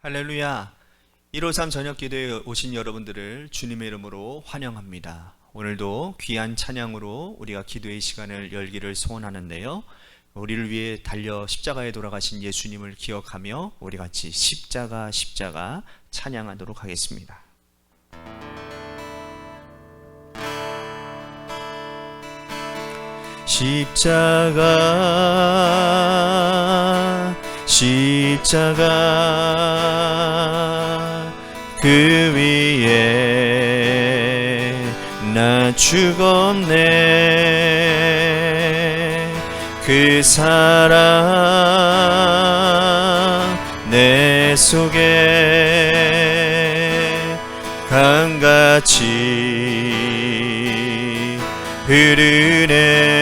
할렐루야. 153 저녁 기도에 오신 여러분들을 주님의 이름으로 환영합니다. 오늘도 귀한 찬양으로 우리가 기도의 시간을 열기를 소원하는데요, 우리를 위해 달려 십자가에 돌아가신 예수님을 기억하며 우리 같이 십자가 찬양하도록 하겠습니다. 십자가 그 위에 나 죽었네. 그 사랑 내 속에 강같이 흐르네.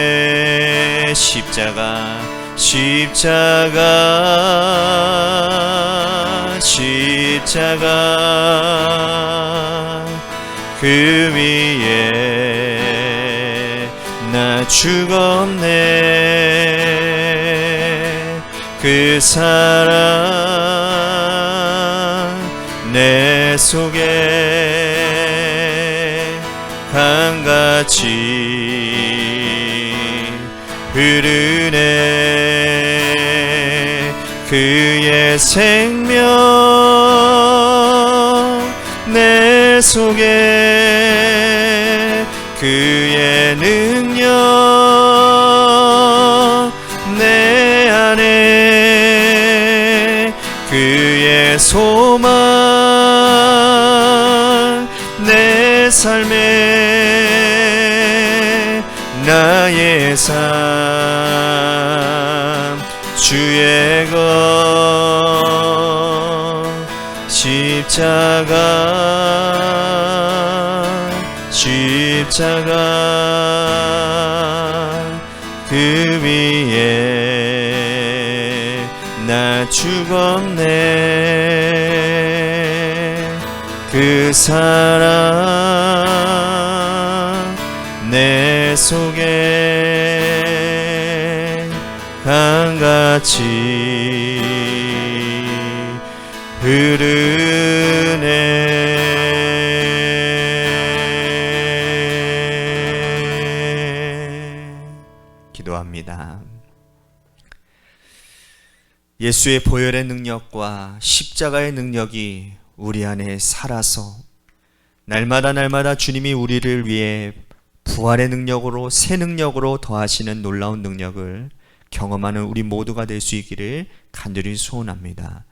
십자가 그 위에 나 죽었네. 그 사랑 내 속에 강같이 흐르네. 그의 생명 내 속에, 그의 능력 내 안에, 그의 소망 내 삶에, 나의 삶 주의 것. 십자가 그 위에 나 죽었네. 그 사랑 내 속에 강같이 흐르네. 기도합니다. 예수의 보혈의 능력과 십자가의 능력이 우리 안에 살아서 날마다 주님이 우리를 위해 부활의 능력으로, 새 능력으로 더하시는 놀라운 능력을 경험하는 우리 모두가 될 수 있기를 간절히 소원합니다.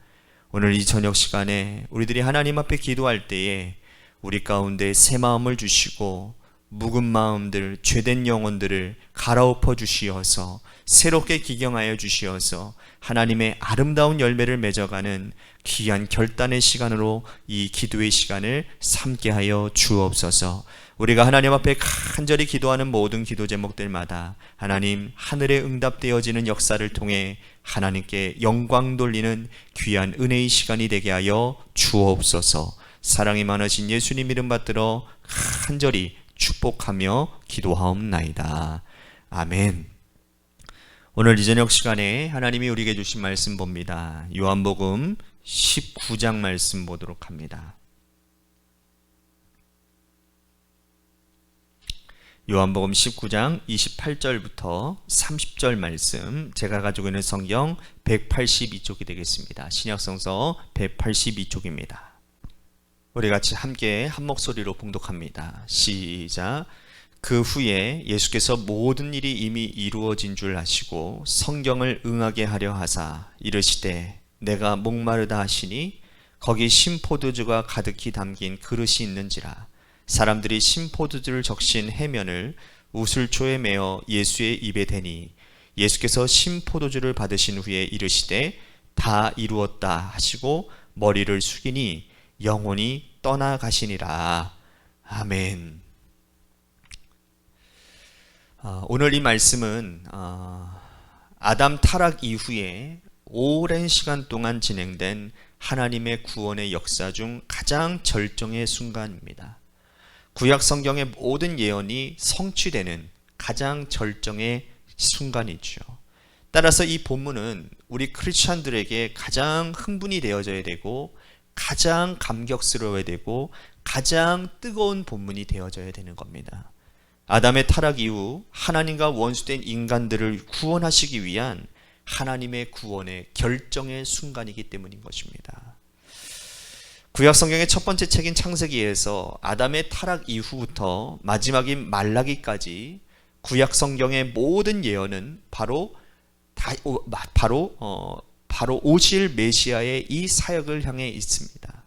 오늘 이 저녁 시간에 우리들이 하나님 앞에 기도할 때에 우리 가운데 새 마음을 주시고 묵은 마음들, 죄된 영혼들을 갈아엎어 주시어서 새롭게 기경하여 주시어서 하나님의 아름다운 열매를 맺어가는 귀한 결단의 시간으로 이 기도의 시간을 삼게 하여 주옵소서. 우리가 하나님 앞에 간절히 기도하는 모든 기도 제목들마다 하나님 하늘에 응답되어지는 역사를 통해 하나님께 영광 돌리는 귀한 은혜의 시간이 되게 하여 주옵소서. 사랑이 많으신 예수님 이름 받들어 간절히 축복하며 기도하옵나이다. 아멘. 오늘 이 저녁 시간에 하나님이 우리에게 주신 말씀 봅니다. 요한복음 19장 말씀 보도록 합니다. 요한복음 19장 28절부터 30절 말씀, 제가 가지고 있는 성경 182쪽이 되겠습니다. 신약성서 182쪽입니다. 우리 같이 함께 한 목소리로 봉독합니다. 시작. 그 후에 예수께서 모든 일이 이미 이루어진 줄 아시고 성경을 응하게 하려 하사 이르시되 내가 목마르다 하시니 거기 신포도주가 가득히 담긴 그릇이 있는지라. 사람들이 신포도주를 적신 해면을 우슬초에 메어 예수의 입에 대니 예수께서 신포도주를 받으신 후에 이르시되 다 이루었다 하시고 머리를 숙이니 영혼이 떠나가시니라. 아멘. 오늘 이 말씀은 아담 타락 이후에 오랜 시간 동안 진행된 하나님의 구원의 역사 중 가장 절정의 순간입니다. 구약 성경의 모든 예언이 성취되는 가장 절정의 순간이죠. 따라서 이 본문은 우리 크리스찬들에게 가장 흥분이 되어져야 되고 가장 감격스러워야 되고 가장 뜨거운 본문이 되어져야 되는 겁니다. 아담의 타락 이후 하나님과 원수된 인간들을 구원하시기 위한 하나님의 구원의 결정의 순간이기 때문인 것입니다. 구약 성경의 첫 번째 책인 창세기에서 아담의 타락 이후부터 마지막인 말라기까지 구약 성경의 모든 예언은 바로 오실 메시아의 이 사역을 향해 있습니다.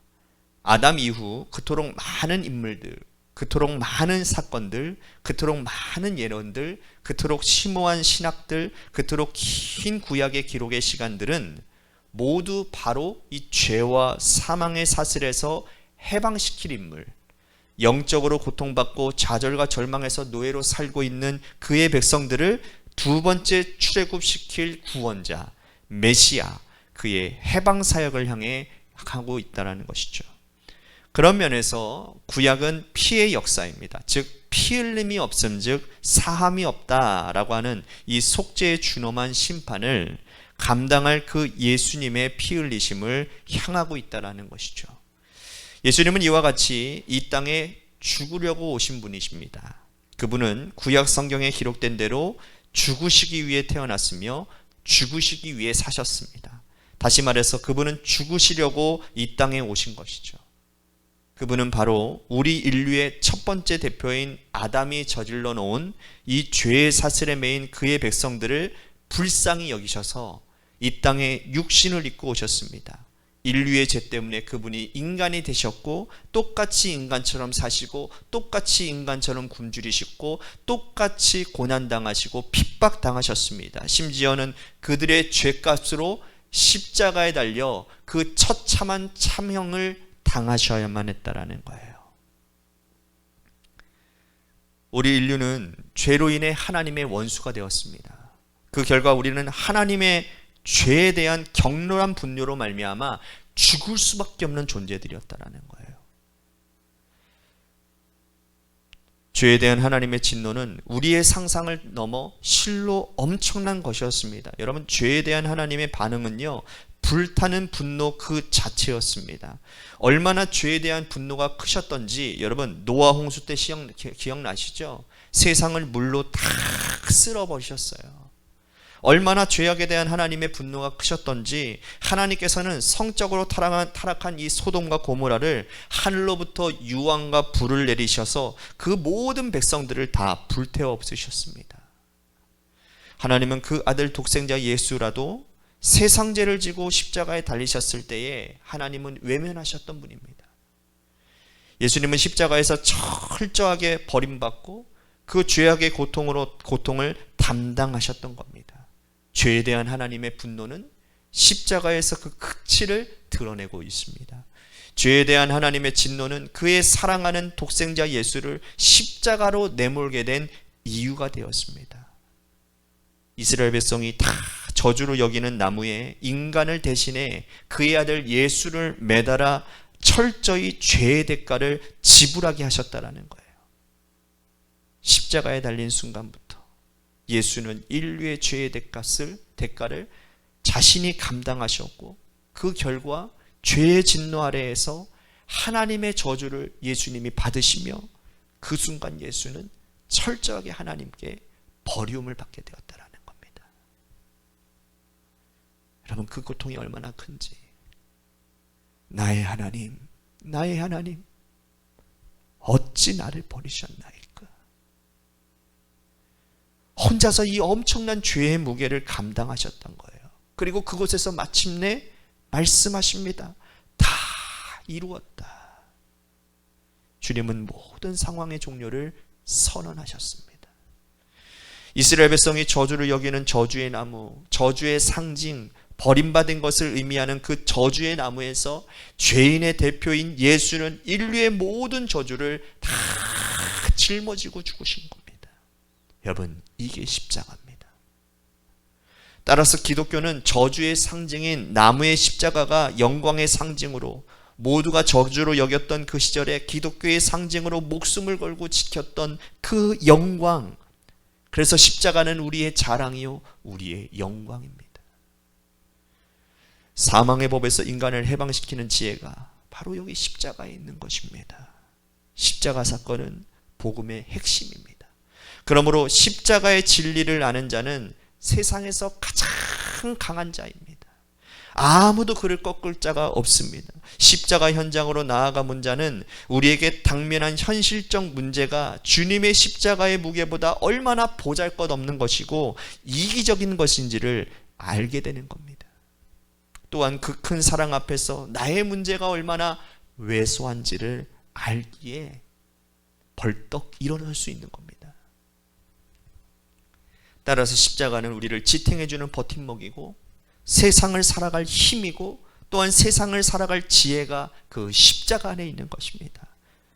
아담 이후 그토록 많은 인물들, 그토록 많은 사건들, 그토록 많은 예언들, 그토록 심오한 신학들, 그토록 긴 구약의 기록의 시간들은 모두 바로 이 죄와 사망의 사슬에서 해방시킬 인물, 영적으로 고통받고 좌절과 절망에서 노예로 살고 있는 그의 백성들을 두 번째 출애굽시킬 구원자, 메시아, 그의 해방 사역을 향해 가고 있다는 것이죠. 그런 면에서 구약은 피의 역사입니다. 즉 피 흘림이 없음 즉 사함이 없다라고 하는 이 속죄에 준엄한 심판을 감당할 그 예수님의 피 흘리심을 향하고 있다는 것이죠. 예수님은 이와 같이 이 땅에 죽으려고 오신 분이십니다. 그분은 구약 성경에 기록된 대로 죽으시기 위해 태어났으며 죽으시기 위해 사셨습니다. 다시 말해서 그분은 죽으시려고 이 땅에 오신 것이죠. 그분은 바로 우리 인류의 첫 번째 대표인 아담이 저질러 놓은 이 죄의 사슬에 매인 그의 백성들을 불쌍히 여기셔서 이 땅에 육신을 입고 오셨습니다. 인류의 죄 때문에 그분이 인간이 되셨고 똑같이 인간처럼 사시고 똑같이 인간처럼 굶주리시고 똑같이 고난당하시고 핍박당하셨습니다. 심지어는 그들의 죄값으로 십자가에 달려 그 처참한 참형을 당하셔야만 했다라는 거예요. 우리 인류는 죄로 인해 하나님의 원수가 되었습니다. 그 결과 우리는 하나님의 죄에 대한 격렬한 분노로 말미암아 죽을 수밖에 없는 존재들이었다라는 거예요. 죄에 대한 하나님의 진노는 우리의 상상을 넘어 실로 엄청난 것이었습니다. 여러분, 죄에 대한 하나님의 반응은요, 불타는 분노 그 자체였습니다. 얼마나 죄에 대한 분노가 크셨던지 여러분 노아 홍수 때 기억나시죠? 세상을 물로 다 쓸어버리셨어요. 얼마나 죄악에 대한 하나님의 분노가 크셨던지 하나님께서는 성적으로 타락한 이 소돔과 고모라를 하늘로부터 유황과 불을 내리셔서 그 모든 백성들을 다 불태워 없으셨습니다. 하나님은 그 아들 독생자 예수라도 세상 죄를 지고 십자가에 달리셨을 때에 하나님은 외면하셨던 분입니다. 예수님은 십자가에서 철저하게 버림받고 그 죄악의 고통을 담당하셨던 겁니다. 죄에 대한 하나님의 분노는 십자가에서 그 극치를 드러내고 있습니다. 죄에 대한 하나님의 진노는 그의 사랑하는 독생자 예수를 십자가로 내몰게 된 이유가 되었습니다. 이스라엘 백성이 다 저주로 여기는 나무에 인간을 대신해 그의 아들 예수를 매달아 철저히 죄의 대가를 지불하게 하셨다라는 거예요. 십자가에 달린 순간부터 예수는 인류의 죄의 대가를 자신이 감당하셨고 그 결과 죄의 진노 아래에서 하나님의 저주를 예수님이 받으시며 그 순간 예수는 철저하게 하나님께 버림을 받게 되었다라는 겁니다. 여러분, 그 고통이 얼마나 큰지. 나의 하나님, 나의 하나님, 어찌 나를 버리셨나이까. 혼자서 이 엄청난 죄의 무게를 감당하셨던 거예요. 그리고 그곳에서 마침내 말씀하십니다. 다 이루었다. 주님은 모든 상황의 종료를 선언하셨습니다. 이스라엘 백성이 저주를 여기는 저주의 나무, 저주의 상징, 버림받은 것을 의미하는 그 저주의 나무에서 죄인의 대표인 예수는 인류의 모든 저주를 다 짊어지고 죽으신 겁니다. 여러분, 이게 십자가입니다. 따라서 기독교는 저주의 상징인 나무의 십자가가 영광의 상징으로, 모두가 저주로 여겼던 그 시절에 기독교의 상징으로 목숨을 걸고 지켰던 그 영광, 그래서 십자가는 우리의 자랑이요 우리의 영광입니다. 사망의 법에서 인간을 해방시키는 지혜가 바로 여기 십자가에 있는 것입니다. 십자가 사건은 복음의 핵심입니다. 그러므로 십자가의 진리를 아는 자는 세상에서 가장 강한 자입니다. 아무도 그를 꺾을 자가 없습니다. 십자가 현장으로 나아가는 자는 우리에게 당면한 현실적 문제가 주님의 십자가의 무게보다 얼마나 보잘것없는 것이고 이기적인 것인지를 알게 되는 겁니다. 또한 그 큰 사랑 앞에서 나의 문제가 얼마나 왜소한지를 알기에 벌떡 일어날 수 있는 겁니다. 따라서 십자가는 우리를 지탱해주는 버팀목이고 세상을 살아갈 힘이고 또한 세상을 살아갈 지혜가 그 십자가 안에 있는 것입니다.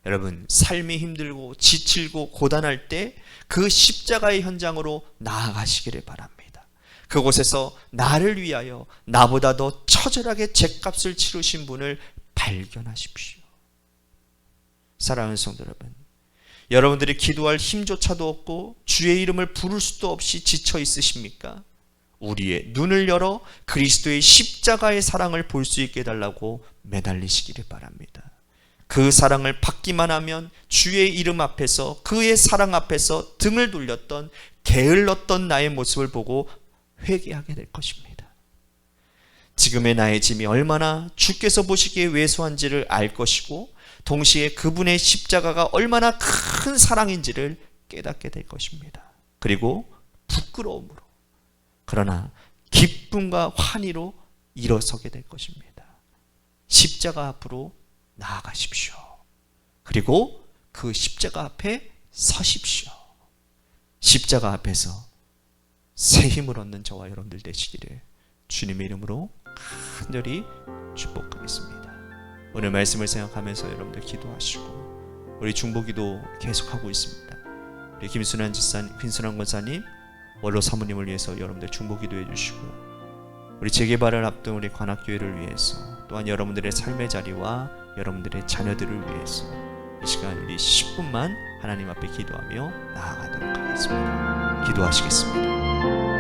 여러분, 삶이 힘들고 지치고 고단할 때 그 십자가의 현장으로 나아가시기를 바랍니다. 그곳에서 나를 위하여 나보다 더 처절하게 죗값을 치르신 분을 발견하십시오. 사랑하는 성도 여러분, 여러분들이 기도할 힘조차도 없고 주의 이름을 부를 수도 없이 지쳐 있으십니까? 우리의 눈을 열어 그리스도의 십자가의 사랑을 볼 수 있게 해달라고 매달리시기를 바랍니다. 그 사랑을 받기만 하면 주의 이름 앞에서 그의 사랑 앞에서 등을 돌렸던 게을렀던 나의 모습을 보고 회개하게 될 것입니다. 지금의 나의 짐이 얼마나 주께서 보시기에 왜소한지를 알 것이고 동시에 그분의 십자가가 얼마나 큰 사랑인지를 깨닫게 될 것입니다. 그리고 부끄러움으로 그러나 기쁨과 환희로 일어서게 될 것입니다. 십자가 앞으로 나아가십시오. 그리고 그 십자가 앞에 서십시오. 십자가 앞에서 새 힘을 얻는 저와 여러분들 되시기를 주님의 이름으로 간절히 축복하겠습니다. 오늘 말씀을 생각하면서 여러분들 기도하시고 우리 중보기도 계속하고 있습니다. 우리 김순환 권사님 원로 사모님을 위해서 여러분들 중보기도 해주시고 우리 재개발을 앞둔 우리 관악교회를 위해서 또한 여러분들의 삶의 자리와 여러분들의 자녀들을 위해서 이 시간 우리 10분만 하나님 앞에 기도하며 나아가도록 하겠습니다. 기도하시겠습니다.